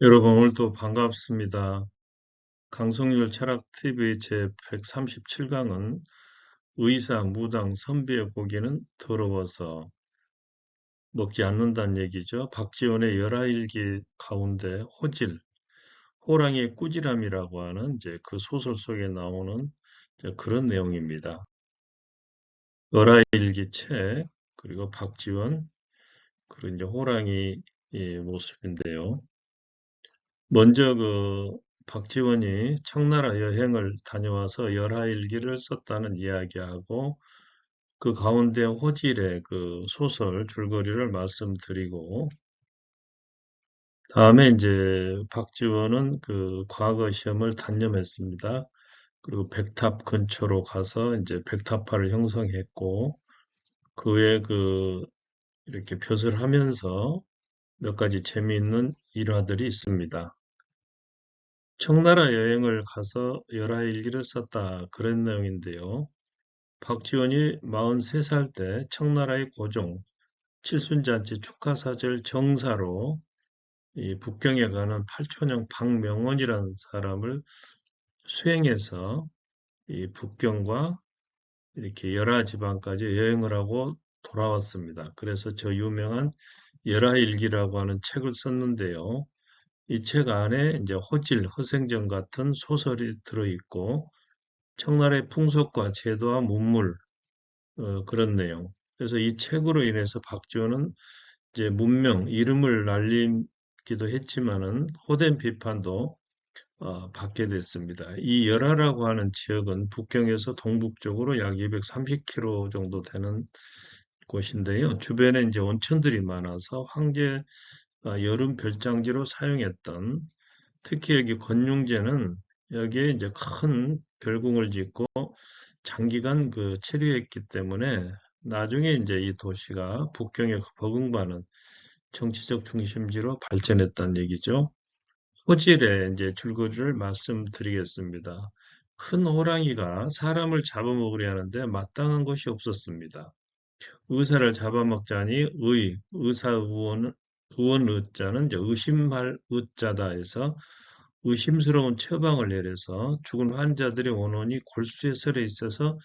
여러분 오늘도 반갑습니다. 강성률 철학TV 제 137강은 의사, 무당, 선비의 고기는 더러워서 먹지 않는다는 얘기죠. 박지원의 열하일기 가운데 호질, 호랑이의 꾸지람이라고 하는 이제 그 소설 속에 나오는 이제 그런 내용입니다. 열하일기 책, 그리고 박지원, 그리고 이제 호랑이의 모습인데요. 먼저 박지원이 청나라 여행을 다녀와서 열하일기를 썼다는 이야기하고 그 가운데 호질의 그 소설 줄거리를 말씀드리고 다음에 이제 박지원은 그 과거 시험을 단념했습니다. 그리고 백탑 근처로 가서 이제 백탑화를 형성했고 그 외에 이렇게 벼슬 하면서 몇 가지 재미있는 일화들이 있습니다. 청나라 여행을 가서 열하일기를 썼다 그런 내용인데요. 박지원이 43살 때 청나라의 고종 칠순잔치 축하사절 정사로 이 북경에 가는 팔촌형 박명원이라는 사람을 수행해서 이 북경과 이렇게 열하 지방까지 여행을 하고 돌아왔습니다. 그래서 저 유명한 열하일기라고 하는 책을 썼는데요. 이 책 안에 이제 호질, 허생전 같은 소설이 들어있고 청나라의 풍속과 제도와 문물 그런 내용. 그래서 이 책으로 인해서 박지원은 이제 문명, 이름을 날리기도 했지만은 호된 비판도 받게 됐습니다. 이 열하라고 하는 지역은 북경에서 동북쪽으로 약 230km 정도 되는 곳인데요. 주변에 이제 온천들이 많아서 황제가 여름 별장지로 사용했던 특히 여기 건륭제는 여기에 이제 큰 별궁을 짓고 장기간 체류했기 때문에 나중에 이제 이 도시가 북경에 버금가는 정치적 중심지로 발전했다는 얘기죠. 호질의 이제 줄거리를 말씀드리겠습니다. 큰 호랑이가 사람을 잡아먹으려 하는데 마땅한 것이 없었습니다. 의사를 잡아먹자니 의원 의자는 이제 의심할 의자다 해서 의심스러운 처방을 내려서 죽은 환자들의 원혼이 골수에 설에 있어서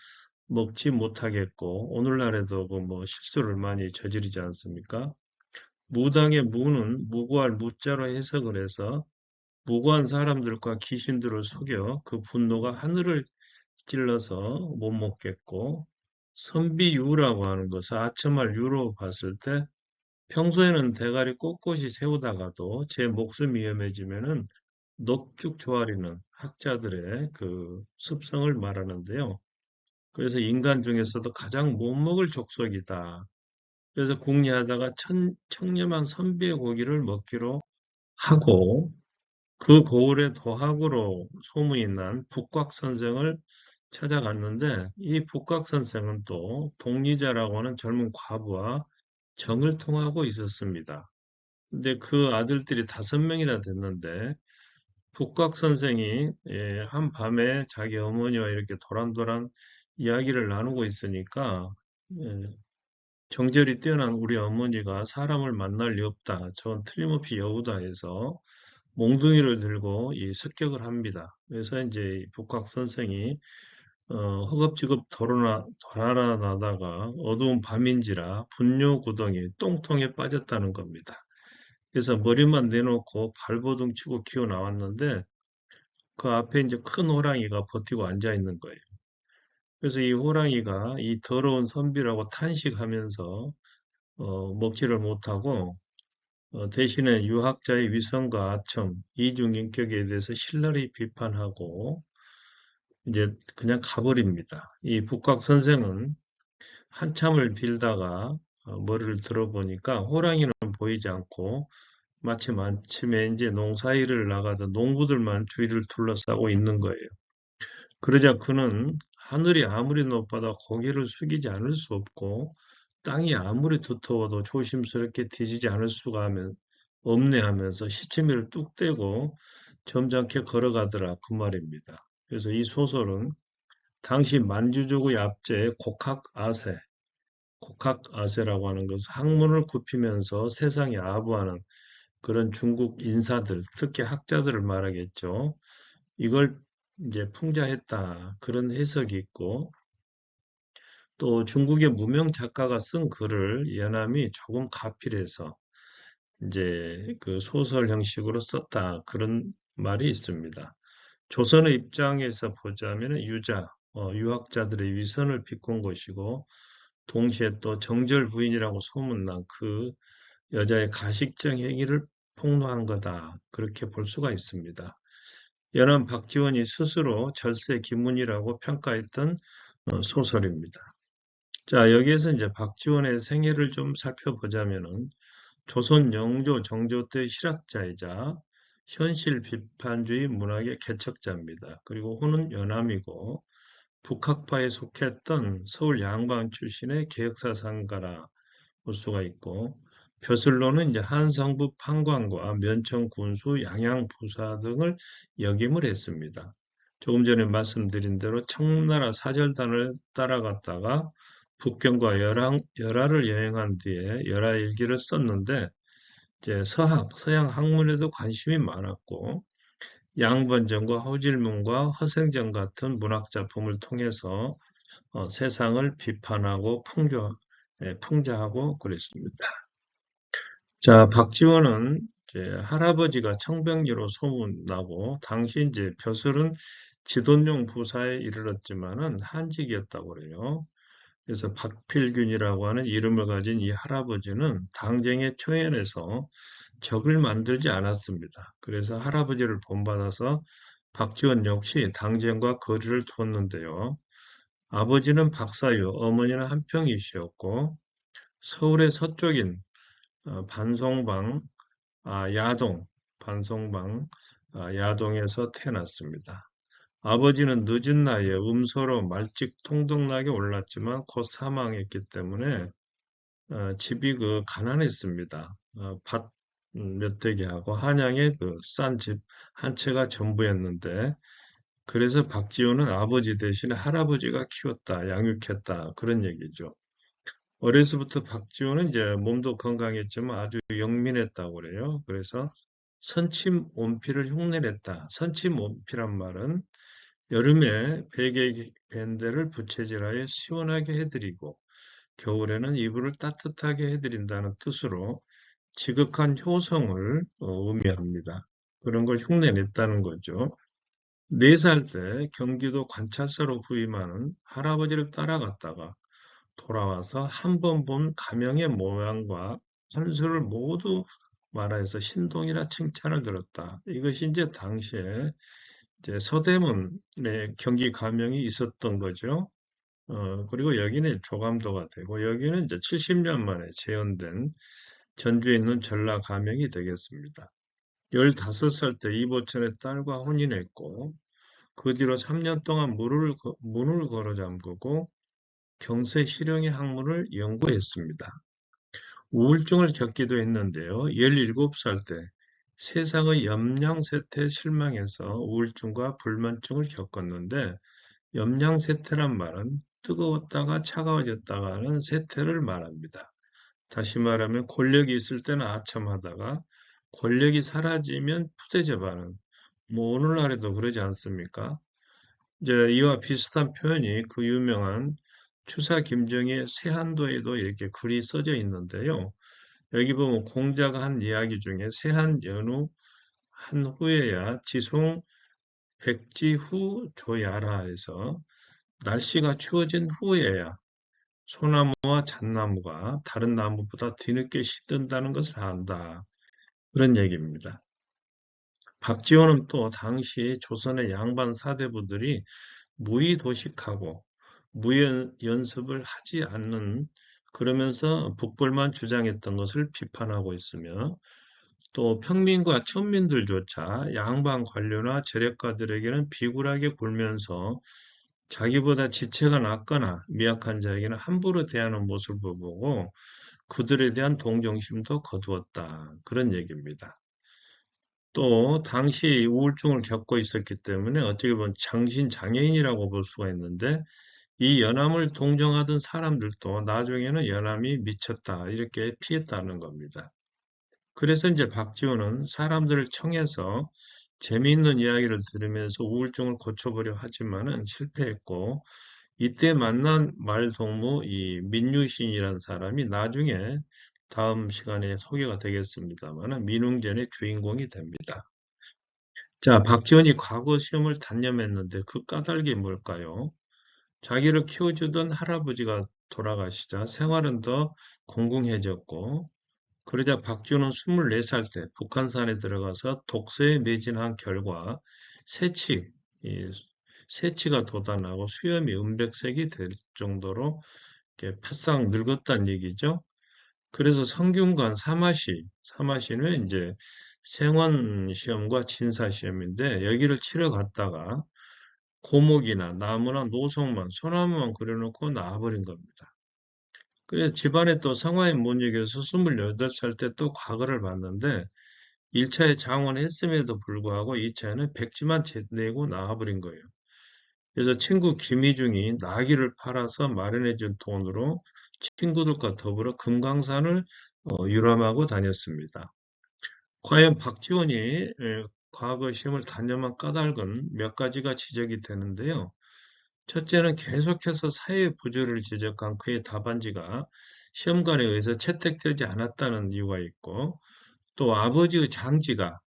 먹지 못하겠고 오늘날에도 뭐 실수를 많이 저지르지 않습니까? 무당의 무는 무고할 무자로 해석을 해서 무고한 사람들과 귀신들을 속여 그 분노가 하늘을 찔러서 못 먹겠고 선비유라고 하는 것을 아첨할 유로 봤을 때 평소에는 대가리 꼿꼿이 세우다가도 제 목숨이 위험해지면은 넙죽 조아리는 학자들의 그 습성을 말하는데요. 그래서 인간 중에서도 가장 못 먹을 족속이다. 그래서 궁리하다가 청렴한 선비의 고기를 먹기로 하고 그 고을의 도학으로 소문이 난 북곽 선생을 찾아갔는데 이 북곽 선생은 또 동리자라고 하는 젊은 과부와 정을 통하고 있었습니다. 근데 그 아들들이 5명이나 됐는데 북곽 선생이 한밤에 자기 어머니와 이렇게 도란도란 이야기를 나누고 있으니까 예, 정절이 뛰어난 우리 어머니가 사람을 만날 리 없다. 전 틀림없이 여우다 해서 몽둥이를 들고 이 습격을 합니다. 그래서 이제 북학 선생이 허겁지겁 돌아나다가 어두운 밤인지라 분뇨 구덩이 똥통에 빠졌다는 겁니다. 그래서 머리만 내놓고 발버둥 치고 기어 나왔는데 그 앞에 이제 큰 호랑이가 버티고 앉아 있는 거예요. 그래서 이 호랑이가 이 더러운 선비라고 탄식하면서 먹지를 못하고 대신에 유학자의 위선과 아첨, 이중인격에 대해서 신랄히 비판하고 이제 그냥 가버립니다. 이 북곽 선생은 한참을 빌다가 머리를 들어보니까 호랑이는 보이지 않고 마침 아침에 이제 농사일을 나가던 농부들만 주위를 둘러싸고 있는 거예요. 그러자 그는 하늘이 아무리 높아도 고개를 숙이지 않을 수 없고 땅이 아무리 두터워도 조심스럽게 뒤지지 않을 수가 없네 하면서 시치미를 뚝 떼고 점잖게 걸어가더라 그 말입니다. 그래서 이 소설은 당시 만주족의 압제에 곡학아세라고 하는 것은 학문을 굽히면서 세상에 아부하는 그런 중국 인사들, 특히 학자들을 말하겠죠. 이걸 이제 풍자했다. 그런 해석이 있고, 또 중국의 무명 작가가 쓴 글을 연암이 조금 가필해서 이제 그 소설 형식으로 썼다. 그런 말이 있습니다. 조선의 입장에서 보자면 유학자들의 위선을 비꼰 것이고, 동시에 또 정절 부인이라고 소문난 그 여자의 가식적 행위를 폭로한 거다. 그렇게 볼 수가 있습니다. 연암 박지원이 스스로 절세 기문이라고 평가했던 소설입니다. 자, 여기에서 이제 박지원의 생애를 좀 살펴보자면은 조선 영조 정조 때 실학자이자 현실 비판주의 문학의 개척자입니다. 그리고 호는 연암이고 북학파에 속했던 서울 양방 출신의 개혁사상가라 볼 수가 있고, 벼슬로는 이제 한성부 판관과 면청 군수 양양부사 등을 역임을 했습니다. 조금 전에 말씀드린 대로 청나라 사절단을 따라갔다가 북경과 열하를 여행한 뒤에 열하일기를 썼는데, 이제 서양 학문에도 관심이 많았고, 양번정과 허질문과 허생전 같은 문학 작품을 통해서 세상을 비판하고 풍자하고 그랬습니다. 자, 박지원은 이제 할아버지가 청백리로 소문나고, 당시 이제 벼슬은 지돈용 부사에 이르렀지만은 한직이었다고 그래요. 그래서 박필균이라고 하는 이름을 가진 이 할아버지는 당쟁에 초연해서 적을 만들지 않았습니다. 그래서 할아버지를 본받아서 박지원 역시 당쟁과 거리를 두었는데요. 아버지는 박사유, 어머니는 한평이시였고, 서울의 서쪽인 반송방, 야동, 반송방, 야동에서 태어났습니다. 아버지는 늦은 나이에 음소로 말찍 통독나게 올랐지만 곧 사망했기 때문에 집이 그 가난했습니다. 밭 몇 대기하고 한양에 그 싼 집 한 채가 전부였는데, 그래서 박지호는 아버지 대신에 할아버지가 키웠다, 양육했다, 그런 얘기죠. 어려서부터 박지호는 이제 몸도 건강했지만 아주 영민했다고 그래요. 그래서 선침 온피를 흉내냈다. 선침 온피란 말은 여름에 베개 밴드를 부채질하여 시원하게 해드리고, 겨울에는 이불을 따뜻하게 해드린다는 뜻으로 지극한 효성을 의미합니다. 그런 걸 흉내냈다는 거죠. 4살 때 경기도 관찰사로 부임하는 할아버지를 따라갔다가 돌아와서 한 번 본 가명의 모양과 한수를 모두 말하여서 신동이라 칭찬을 들었다. 이것이 이제 당시에 이제 서대문에 경기 가명이 있었던 거죠. 그리고 여기는 조감도가 되고, 여기는 이제 70년 만에 재현된 전주에 있는 전라 가명이 되겠습니다. 15살 때 이보천의 딸과 혼인했고, 그 뒤로 3년 동안 문을 걸어 잠그고 경세 실용의 학문을 연구했습니다. 우울증을 겪기도 했는데요. 17살 때 세상의 염량세태에 실망해서 우울증과 불면증을 겪었는데, 염량세태란 말은 뜨거웠다가 차가워졌다가 하는 세태를 말합니다. 다시 말하면 권력이 있을 때는 아첨하다가 권력이 사라지면 푸대접하는, 뭐 오늘날에도 그러지 않습니까? 이제 이와 비슷한 표현이 그 유명한 추사 김정희의 세한도에도 이렇게 글이 써져 있는데요. 여기 보면 공자가 한 이야기 중에 세한 연후 한 후에야 지송 백지 후 조야라 해서, 날씨가 추워진 후에야 소나무와 잣나무가 다른 나무보다 뒤늦게 시든다는 것을 안다. 그런 얘기입니다. 박지원은 또 당시 조선의 양반 사대부들이 무의도식하고 무연습을 하지 않는, 그러면서 북벌만 주장했던 것을 비판하고 있으며, 또 평민과 천민들조차 양반 관료나 재력가들에게는 비굴하게 굴면서 자기보다 지체가 낮거나 미약한 자에게는 함부로 대하는 모습을 보고 그들에 대한 동정심도 거두었다. 그런 얘기입니다. 또 당시 우울증을 겪고 있었기 때문에 어떻게 보면 정신장애인이라고 볼 수가 있는데, 이 연암을 동정하던 사람들도 나중에는 연암이 미쳤다 이렇게 피했다는 겁니다. 그래서 이제 박지원은 사람들을 청해서 재미있는 이야기를 들으면서 우울증을 고쳐보려 하지만은 실패했고, 이때 만난 말동무 이 민유신이라는 사람이 나중에 다음 시간에 소개가 되겠습니다만은 민웅전의 주인공이 됩니다. 자, 박지원이 과거 시험을 단념했는데 그 까닭이 뭘까요? 자기를 키워주던 할아버지가 돌아가시자 생활은 더 공공해졌고, 그러자 박지원은 24살 때 북한산에 들어가서 독서에 매진한 결과 세치, 이 세치가 돋아나고 수염이 은백색이 될 정도로 이렇게 바싹 늙었다는 얘기죠. 그래서 성균관 사마시는 이제 생원 시험과 진사 시험인데 여기를 치러 갔다가 고목이나 나무나 노송만 소나무만 그려놓고 나와버린 겁니다. 그래서 집안에 또 성화에 못 이겨서 28살 때 또 과거를 봤는데 1차에 장원했음에도 불구하고 2차에는 백지만 내고 나와버린 거예요. 그래서 친구 김희중이 나귀를 팔아서 마련해준 돈으로 친구들과 더불어 금강산을 유람하고 다녔습니다. 과연 박지원이 과거 시험을 단념한 까닭은 몇 가지가 지적이 되는데요. 첫째는 계속해서 사회 부조리를 지적한 그의 답안지가 시험관에 의해서 채택되지 않았다는 이유가 있고, 또 아버지의 장지가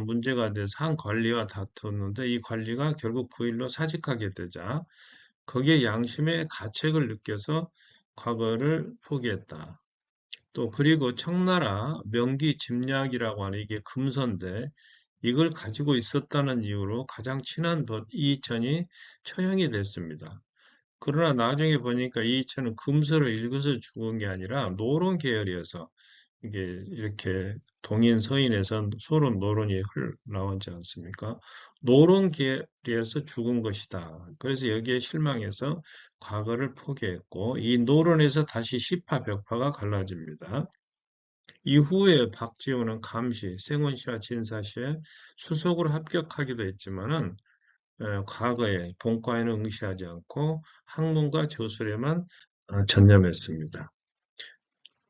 문제가 돼서 한 관리와 다투었는데 이 관리가 결국 그 일로 사직하게 되자 거기에 양심의 가책을 느껴서 과거를 포기했다. 또 그리고 청나라 명기 집약이라고 하는 이게 금서인데 이걸 가지고 있었다는 이유로 가장 친한 이천이 처형이 됐습니다. 그러나 나중에 보니까 이천은 금서를 읽어서 죽은 게 아니라 노론 계열이어서 이게 이렇게 동인 서인에서 서로 노론이 나오지 않습니까? 노론 계열에서 죽은 것이다. 그래서 여기에 실망해서 과거를 포기했고 이 노론에서 다시 시파 벽파가 갈라집니다. 이후에 박지원은 감시, 생원시와 진사시에 수석으로 합격하기도 했지만은 과거에 본과에는 응시하지 않고 학문과 저술에만 전념했습니다.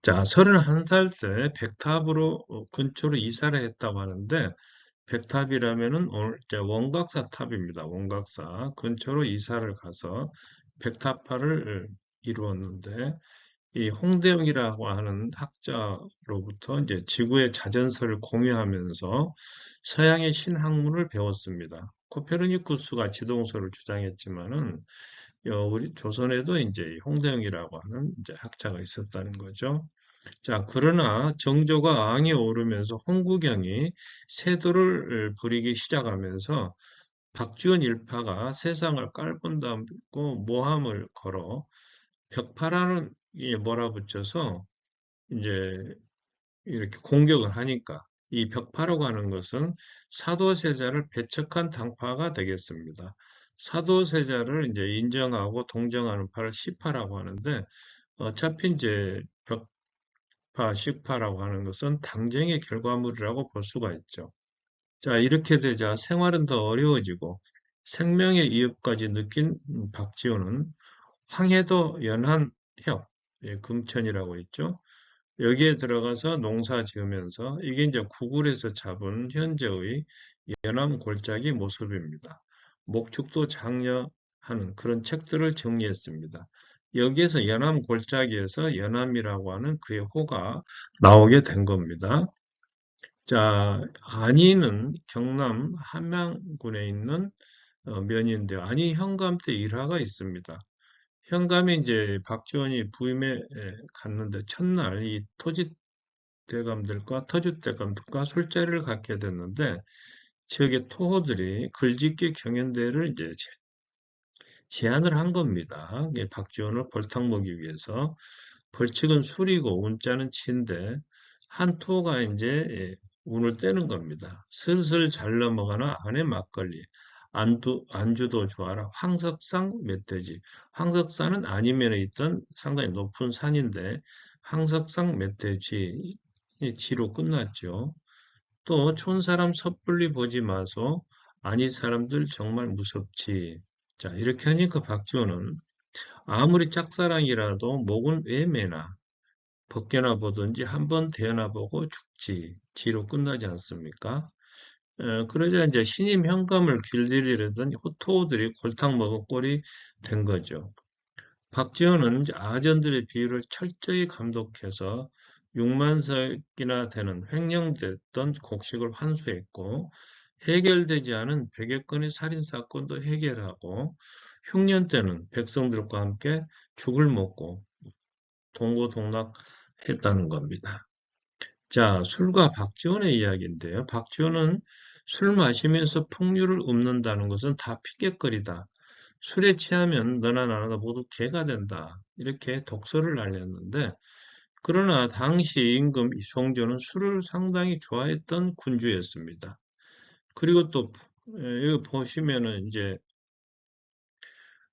자, 31살 때 백탑으로 근처로 이사를 했다고 하는데 백탑이라면은 오늘 이제 원각사 탑입니다. 원각사 근처로 이사를 가서 백탑파를 이루었는데 이 홍대영이라고 하는 학자로부터 이제 지구의 자전설을 공유하면서 서양의 신학문을 배웠습니다. 코페르니쿠스가 지동설을 주장했지만은 우리 조선에도 이제 홍대영이라고 하는 이제 학자가 있었다는 거죠. 자, 그러나 정조가 앙에 오르면서 홍구경이 세도를 부리기 시작하면서 박지원 일파가 세상을 깔본다고 모함을 걸어 벽파라는 몰아붙여서 이제 이렇게 공격을 하니까 이 벽파라고 하는 것은 사도세자를 배척한 당파가 되겠습니다. 사도세자를 이제 인정하고 동정하는 파를 시파라고 하는데 어차피 이제 벽파, 식파라고 하는 것은 당쟁의 결과물이라고 볼 수가 있죠. 자, 이렇게 되자 생활은 더 어려워지고 생명의 위협까지 느낀 박지원은 황해도 연안협, 예, 금천이라고 있죠. 여기에 들어가서 농사 지으면서 이게 이제 구글에서 잡은 현재의 연암 골짜기 모습입니다. 목축도 장려하는 그런 책들을 정리했습니다. 여기에서 연암 골짜기에서 연암이라고 하는 그의 호가 나오게 된 겁니다. 자, 안희는 경남 함양군에 있는 면인데요. 안희 현감 때 일화가 있습니다. 현감이 이제 박지원이 부임에 갔는데 첫날 이 토지대감들과 터줏대감들과 술자리를 갖게 됐는데 지역의 토호들이 글짓기 경연대회를 이제 제안을 한 겁니다. 박지원을 벌탕 먹기 위해서. 벌칙은 술이고 운자는 치인데 한 토가 이제 운을 떼는 겁니다. 슬슬 잘 넘어가나 안에 막걸리, 안주도 좋아라. 황석산 멧돼지. 황석산은 안이면에 있던 상당히 높은 산인데 황석산 멧돼지 지로 끝났죠. 또 촌사람 섣불리 보지 마소. 아니 사람들 정말 무섭지. 자, 이렇게 하니까 박지원은 아무리 짝사랑이라도 목은 왜 매나? 벗겨나 보든지 한번 대어나 보고 죽지. 지로 끝나지 않습니까? 그러자 이제 신임 현감을 길들이려던 호토들이 골탕 먹은 꼴이 된 거죠. 박지원은 이제 아전들의 비율을 철저히 감독해서 6만 석이나 되는 횡령됐던 곡식을 환수했고 해결되지 않은 100여 건의 살인사건도 해결하고 흉년 때는 백성들과 함께 죽을 먹고 동고동락했다는 겁니다. 자, 술과 박지원의 이야기인데요. 박지원은 술 마시면서 풍류를 읊는다는 것은 다 핑곗거리다. 술에 취하면 너나 나나 모두 개가 된다. 이렇게 독설을 날렸는데, 그러나 당시 임금 이송조는 술을 상당히 좋아했던 군주였습니다. 그리고 또 여기 보시면은 이제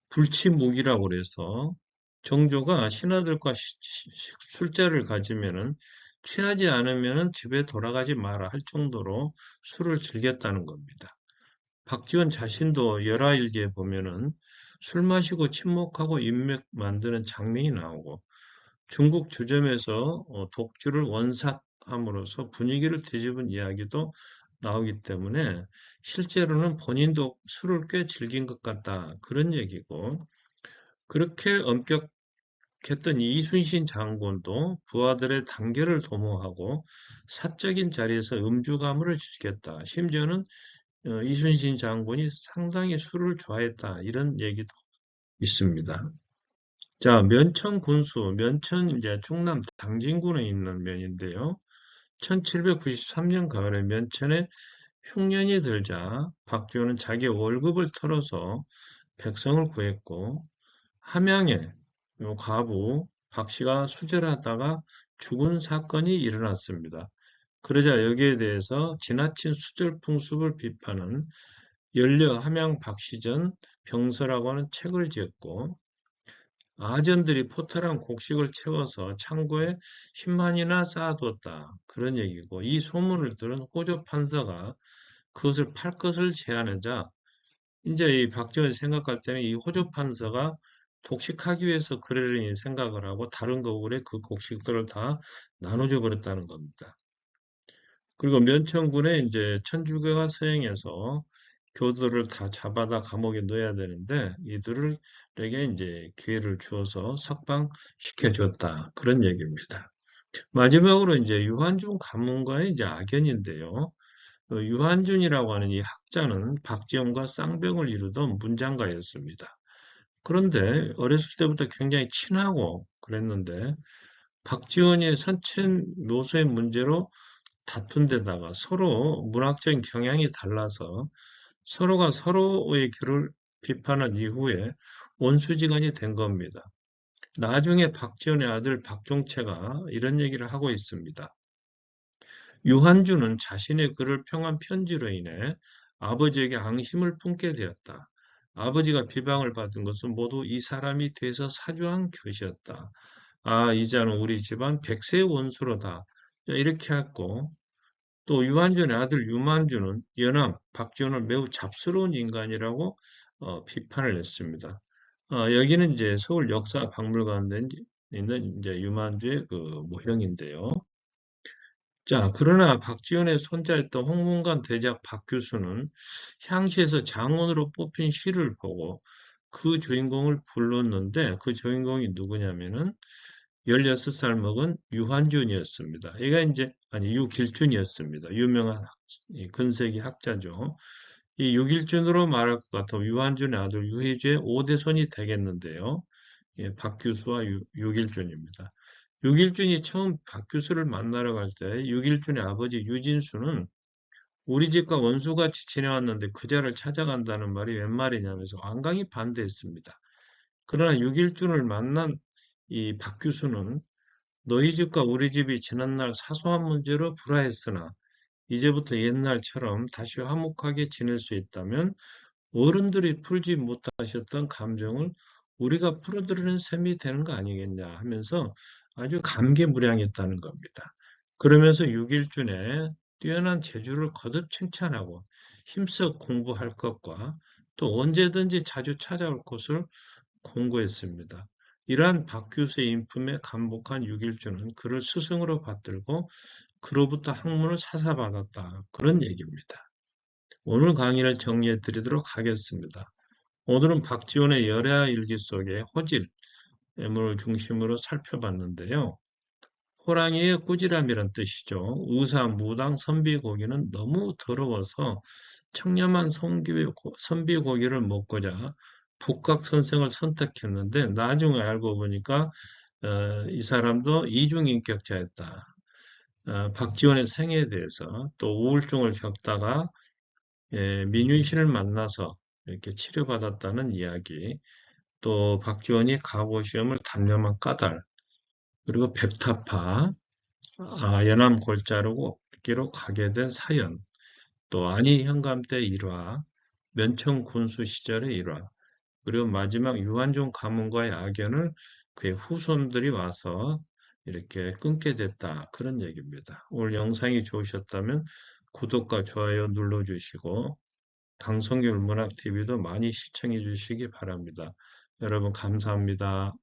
불치무기라고 그래서 정조가 신하들과 술자를 가지면은 취하지 않으면은 집에 돌아가지 마라 할 정도로 술을 즐겼다는 겁니다. 박지원 자신도 열하일기에 보면은 술 마시고 침묵하고 인맥 만드는 장면이 나오고 중국 주점에서 독주를 원삭함으로써 분위기를 뒤집은 이야기도 나오기 때문에 실제로는 본인도 술을 꽤 즐긴 것 같다. 그런 얘기고 그렇게 엄격했던 이순신 장군도 부하들의 단결을 도모하고 사적인 자리에서 음주 가무를 즐겼다. 심지어는 이순신 장군이 상당히 술을 좋아했다. 이런 얘기도 있습니다. 자, 면천 군수, 면천 이제 충남 당진군에 있는 면인데요. 1793년 가을에 면천에 흉년이 들자 박지원은 자기 월급을 털어서 백성을 구했고 함양에 과부 박씨가 수절하다가 죽은 사건이 일어났습니다. 그러자 여기에 대해서 지나친 수절 풍습을 비판한 연려 함양 박씨전 병서라고 하는 책을 지었고 아전들이 포탈한 곡식을 채워서 창고에 10만이나 쌓아두었다. 그런 얘기고 이 소문을 들은 호조 판서가 그것을 팔 것을 제안하자 이제 이 박지원이 생각할 때는 이 호조 판서가 독식하기 위해서 그러려니 생각을 하고 다른 거울에 그 곡식들을 다 나눠줘 버렸다는 겁니다. 그리고 면천군에 이제 천주교가 서행해서 교도를 다 잡아다 감옥에 넣어야 되는데 이들에게 이제 기회를 주어서 석방시켜줬다. 그런 얘기입니다. 마지막으로 이제 유한준 가문과의 이제 악연인데요. 유한준이라고 하는 이 학자는 박지원과 쌍벽을 이루던 문장가였습니다. 그런데 어렸을 때부터 굉장히 친하고 그랬는데 박지원의 선친 묘소의 문제로 다툰 데다가 서로 문학적인 경향이 달라서 서로가 서로의 글을 비판한 이후에 원수지간이 된 겁니다. 나중에 박지원의 아들 박종채가 이런 얘기를 하고 있습니다. 유한주는 자신의 글을 평한 편지로 인해 아버지에게 앙심을 품게 되었다. 아버지가 비방을 받은 것은 모두 이 사람이 돼서 사주한 것이었다. 아, 이자는 우리 집안 백세의 원수로다. 이렇게 했고 또 유한준의 아들 유만주는 연암 박지원을 매우 잡스러운 인간이라고 비판을 했습니다. 여기는 이제 서울 역사박물관에 있는 이제 유만주의 그 모형인데요. 자, 그러나 박지원의 손자였던 홍문관 대작 박 교수는 향시에서 장원으로 뽑힌 시를 보고 그 주인공을 불렀는데 그 주인공이 누구냐면은 16살 먹은 유한준이었습니다. 얘가 이제, 아니, 유길준이었습니다. 유명한 근세기 학자죠. 이 유길준으로 말할 것 같아 유한준의 아들 유해주의 5대손이 되겠는데요. 예, 박 교수와 유길준입니다. 유길준이 처음 박 교수를 만나러 갈 때 유길준의 아버지 유진수는 우리 집과 원수같이 지내왔는데 그자를 찾아간다는 말이 웬 말이냐면서 완강히 반대했습니다. 그러나 유길준을 만난 이 박 교수는 너희 집과 우리 집이 지난날 사소한 문제로 불화했으나 이제부터 옛날처럼 다시 화목하게 지낼 수 있다면 어른들이 풀지 못하셨던 감정을 우리가 풀어드리는 셈이 되는 거 아니겠냐 하면서 아주 감개무량했다는 겁니다. 그러면서 6일준의 뛰어난 재주를 거듭 칭찬하고 힘써 공부할 것과 또 언제든지 자주 찾아올 것을 공고했습니다. 이러한 박 교수의 인품에 감복한 육일주는 그를 스승으로 받들고 그로부터 학문을 사사받았다. 그런 얘기입니다. 오늘 강의를 정리해 드리도록 하겠습니다. 오늘은 박지원의 열애와 일기 속의 호질, 예문을 중심으로 살펴봤는데요. 호랑이의 꾸지람이란 뜻이죠. 의사, 무당, 선비고기는 너무 더러워서 청렴한 선비고기를 먹고자 북각선생을 선택했는데 나중에 알고 보니까 이 사람도 이중인격자였다. 박지원의 생애에 대해서 또 우울증을 겪다가 민윤신을 만나서 이렇게 치료받았다는 이야기, 또 박지원이 가고시험을 단념한 까닭, 그리고 백타파, 연암 골자루기로 가게 된 사연, 또 안희 현감 때 일화, 면청 군수 시절의 일화, 그리고 마지막 유한종 가문과의 악연을 그의 후손들이 와서 이렇게 끊게 됐다. 그런 얘기입니다. 오늘 영상이 좋으셨다면 구독과 좋아요 눌러주시고 강성규 문학TV도 많이 시청해 주시기 바랍니다. 여러분 감사합니다.